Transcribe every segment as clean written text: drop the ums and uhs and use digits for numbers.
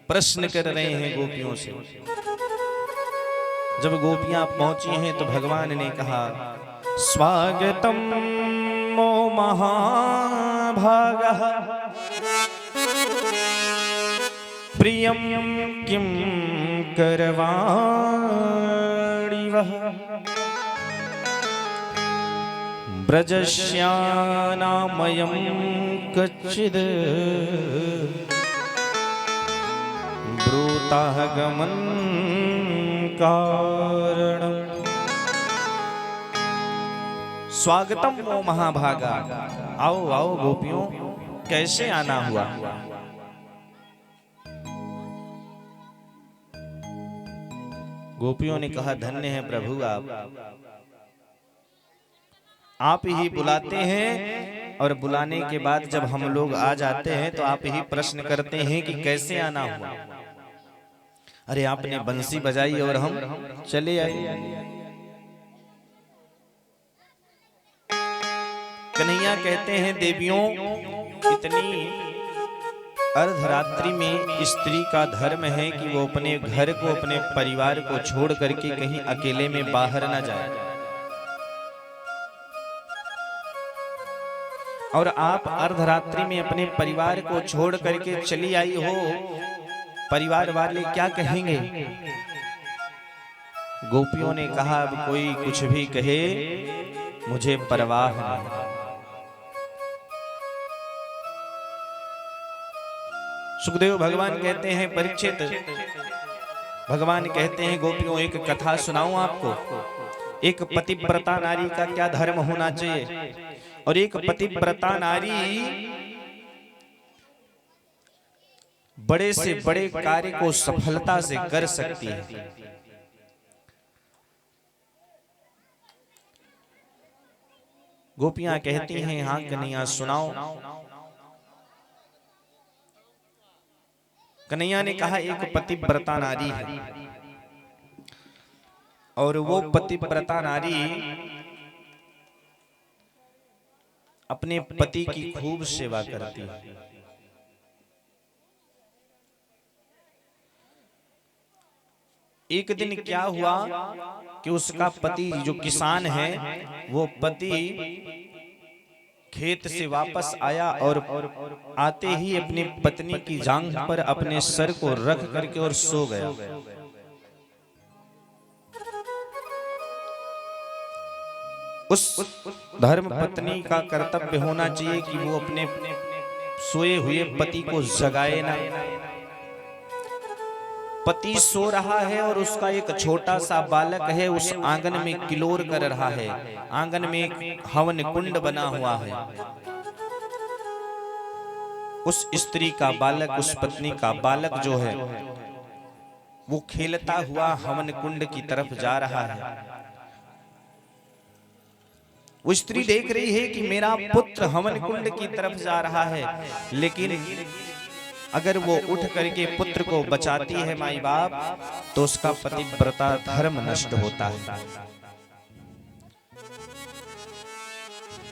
प्रश्न कर रहे हैं गोपियों से। जब गोपियां पहुंची हैं तो भगवान ने कहा, स्वागतम मो महाभागः प्रियम किम करवाणि वः ब्रजस्यानामयं कच्चिद् ब्रूतः गमन कारणम्। स्वागतम ओ महाभागा, आओ आओ गोपियों, कैसे आना हुआ? गोपियों ने कहा, धन्य है प्रभु आप ही बुलाते हैं और बुलाने के बाद जब हम लोग आ जाते हैं तो आप ही प्रश्न करते हैं कि कैसे आना हुआ। अरे आपने बंसी बजाई और हम चले आए। कन्हैया कहते हैं, देवियों, इतनी अर्धरात्रि में स्त्री का धर्म है कि वो अपने घर को, अपने परिवार को छोड़ करके कहीं अकेले में बाहर ना जाए। और आप अर्धरात्रि में अपने परिवार को छोड़ करके चली आई हो, परिवार वाले क्या कहेंगे? गोपियों ने कहा, अब कोई कुछ भी कहे मुझे परवाह नहीं। सुखदेव भगवान कहते हैं, परीक्षित, भगवान कहते हैं, गोपियों एक कथा सुनाऊं आपको। एक पतिव्रता नारी का क्या धर्म होना चाहिए, और एक पतिव्रता नारी बड़े से बड़े कार्य को सफलता से कर सकती है। गोपियां कहती हैं, हाँ कन्हैया सुनाओ। कन्हैया ने कहा, एक पतिव्रता नारी है और वो पतिव्रता नारी अपने पति की खूब सेवा करती है। एक दिन क्या हुआ कि उसका पति जो किसान है, वो पति खेत से वापस आया और आते ही अपनी पत्नी की जांघ पर अपने सर को रख करके और सो गया। उस धर्म पत्नी का कर्तव्य होना चाहिए कि वो अपने सोए हुए पति को जगाए ना। पति सो रहा है और उसका एक छोटा सा बालक है, उस आंगन में किलोर कर रहा है। आंगन में एक हवन कुंड बना हुआ है। उस स्त्री का बालक, उस पत्नी का बालक जो है, वो खेलता हुआ हवन कुंड की तरफ जा रहा है। वो स्त्री देख रही है कि मेरा पुत्र हवन कुंड की तरफ जा रहा है, लेकिन अगर वो उठ करके पुत्र को बचाती है माई बाप, तो उसका पतिव्रता धर्म नष्ट होता है।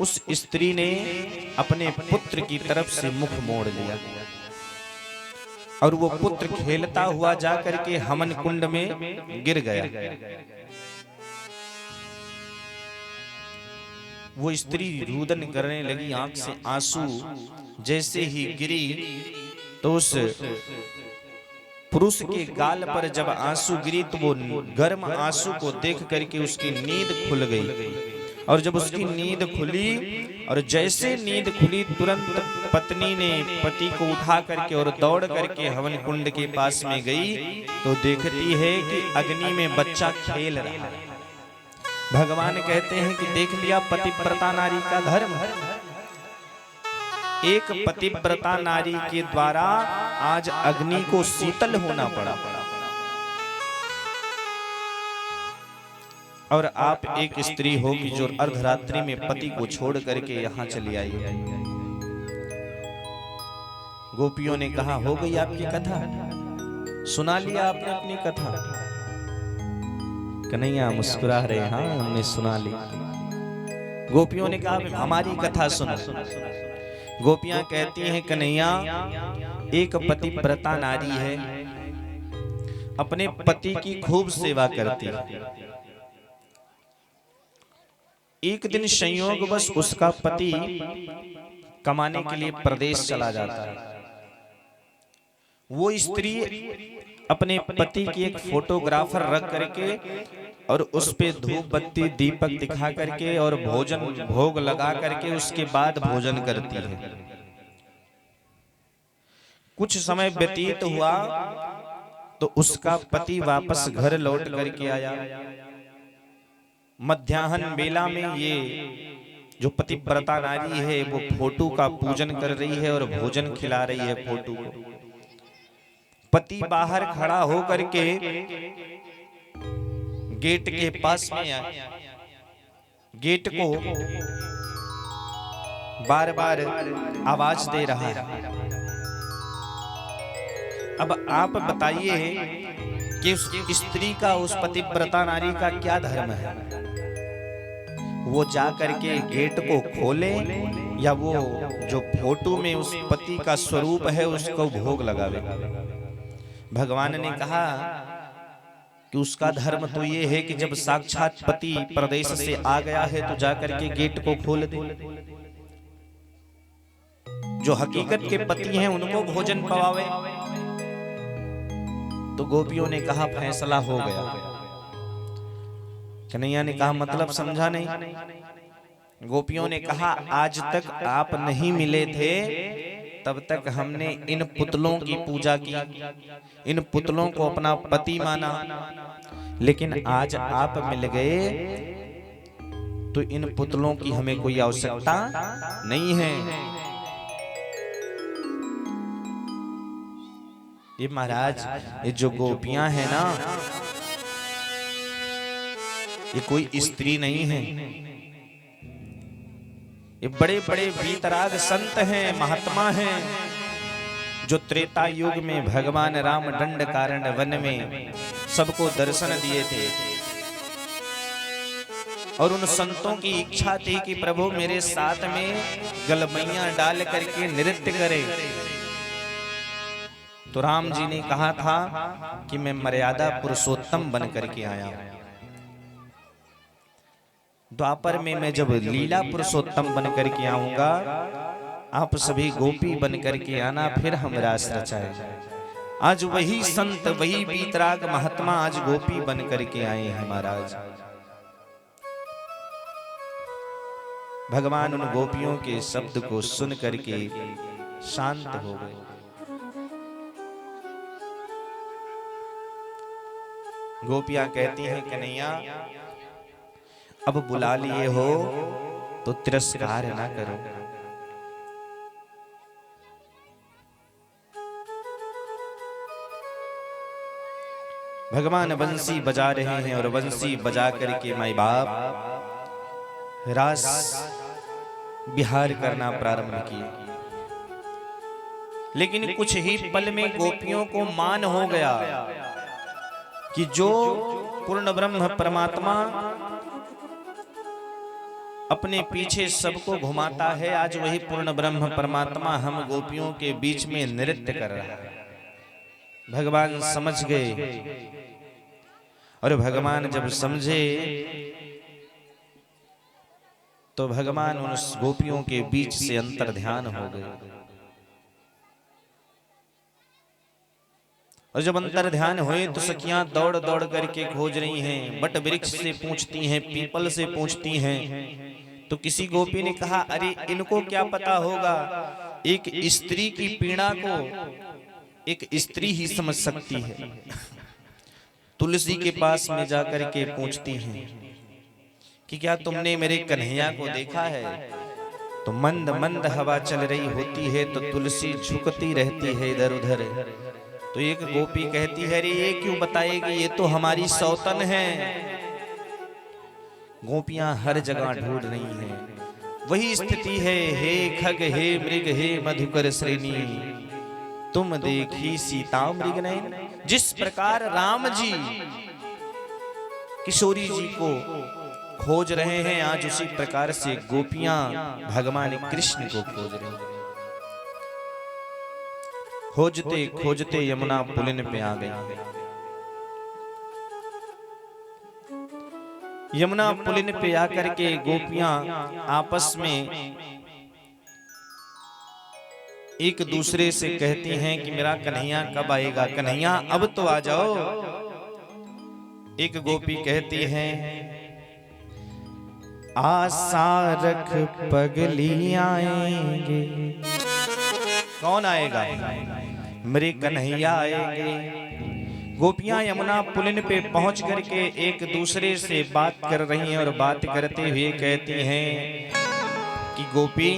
उस स्त्री ने अपने पुत्र की तरफ से मुख मोड़ लिया और वो पुत्र खेलता हुआ जाकर के हवन कुंड में गिर गया। वो स्त्री रुदन करने लगी, आंख से आंसू। जैसे ही गिरी तो उस पुरुष के गाल पर जब आंसू गिरी तो वो गर्म आंसू को देख करके उसकी नींद खुल गई। और जब उसकी नींद खुली और जैसे नींद खुली, तुरंत पत्नी ने पति को उठा करके और दौड़ करके हवन कुंड के पास में गई तो देखती है कि अग्नि में बच्चा खेल रहा है। भगवान कहते हैं कि देख लिया पतिव्रता नारी का धर्म। एक पतिव्रता नारी के द्वारा आज अग्नि को शीतल होना पड़ा। और आप एक स्त्री होगी जो अर्धरात्रि में पति को छोड़ करके यहाँ चली आई। गोपियों ने कहा, हो गई आपकी कथा, सुना लिया आपने अपनी कथा। कन्हैया मुस्कुरा रहे, हाँ हमने सुना ली। गोपियों ने कहा, हमारी कथा सुनो। गोपियां कहती हैं, कन्हैया एक पतिव्रता नारी है, अपने पति की खूब सेवा करती है। एक दिन संयोगवश उसका पति कमाने के लिए प्रदेश चला जाता है। वो स्त्री अपने पति की एक फोटोग्राफर रख करके और उस पे धूप बत्ती दीपक दिखा करके और भोजन भोग लगा करके उसके बाद भोजन करती है। कुछ समय व्यतीत हुआ तो उसका पति वापस घर लौट करके आया। मध्याह्न बेला में ये जो पतिव्रता नारी है वो फोटो का पूजन कर रही है और भोजन खिला रही है फोटो को। पति बाहर खड़ा हो करके गेट के पास में आया, गेट को बार बार आवाज दे रहा है। अब आप बताइए कि उस स्त्री का, उस पतिव्रता नारी का क्या धर्म है? वो जा करके गेट को खोले या वो जो फोटो में उस पति का स्वरूप है उसको भोग लगावे? भगवान ने कहा कि उसका धर्म तो ये है कि जब साक्षात पति प्रदेश से आ गया है तो जाकर के गेट को खोल दे। जो हकीकत के पति हैं उनको भोजन पवावे। तो गोपियों ने कहा फैसला हो गया। कन्हैया ने कहा मतलब समझा नहीं। गोपियों ने कहा आज तक आप नहीं मिले थे तब तक हमने इन पुतलों की पूजा की, इन पुतलों को अपना पति माना, लेकिन आज आप मिल गए तो इन पुतलों की हमें कोई आवश्यकता नहीं है। ये महाराज, ये जो गोपियां हैं ना, ये कोई स्त्री नहीं है। ये बड़े बड़े वीतराग संत हैं, महात्मा हैं, जो त्रेता युग में भगवान राम दंड कारण वन में सबको दर्शन दिए थे। और उन संतों की इच्छा थी कि प्रभु मेरे साथ में गलमैया डाल करके नृत्य करे। तो राम जी ने कहा था कि मैं मर्यादा पुरुषोत्तम बन करके आया हूं। द्वापर में मैं जब लीला पुरुषोत्तम बन करके आऊंगा, आप सभी गोपी बन करके आना, फिर हम रास रचाएंगे। आज वही संत, वही वीतराग महात्मा आज गोपी बन करके आए हैं महाराज। भगवान उन गोपियों के शब्द को सुन करके शांत हो गए। गोपियां कहती हैं कन्हैया अब बुला लिए हो तो तिरस्कार ना करो। भगवान बंसी बजा रहे हैं और बंसी बजा करके माई बाप रास विहार करना प्रारंभ किए। लेकिन कुछ ही पल में गोपियों को मान हो गया कि जो पूर्ण ब्रह्म परमात्मा अपने पीछे सबको घुमाता है, आज वही पूर्ण ब्रह्म परमात्मा हम गोपियों के बीच में नृत्य कर रहा है। भगवान समझ गए और भगवान जब समझे तो भगवान उन गोपियों के बीच से अंतर्ध्यान हो गए। और जब अंतर्ध्यान हुए तो सखियां दौड़ दौड़ करके खोज रही हैं, बट वृक्ष से पूछती हैं, पीपल से पूछती हैं। तो किसी गोपी ने कहा अरे इनको क्या पता होगा, एक स्त्री की पीड़ा को एक स्त्री ही समझ सकती है। तुलसी के पास में जाकर के पूछती हैं कि क्या तुमने मेरे कन्हैया को देखा है? तो मंद मंद हवा चल रही होती है तो तुलसी झुकती रहती है इधर उधर। तो एक गोपी कहती है अरे ये क्यों बताएगी, ये तो हमारी सौतन है। गोपियां हर जगह ढूंढ रही हैं, वही स्थिति है। हे खग हे मृग हे मधुकर श्रेणी, तुम देखी सीता मृग नयन। जिस प्रकार राम जी किशोरी जी को खोज रहे हैं, आज उसी प्रकार से गोपियां भगवान कृष्ण को खोज रही हैं। खोजते खोजते यमुना पुलिन पे आ गई। यमुना पुलिन पे आकर के गोपियां आपस में एक दूसरे से कहती हैं कि मेरा कन्हैया कब आएगा, कन्हैया अब तो आ जाओ। एक गोपी कहती है आशा रख पगली आएंगे। कौन आएगा? मेरे कन्हैया आएंगे। गोपियां यमुना पुलिन पे पहुंच करके एक दूसरे से बात कर रही हैं और बात करते हुए कहती हैं कि गोपी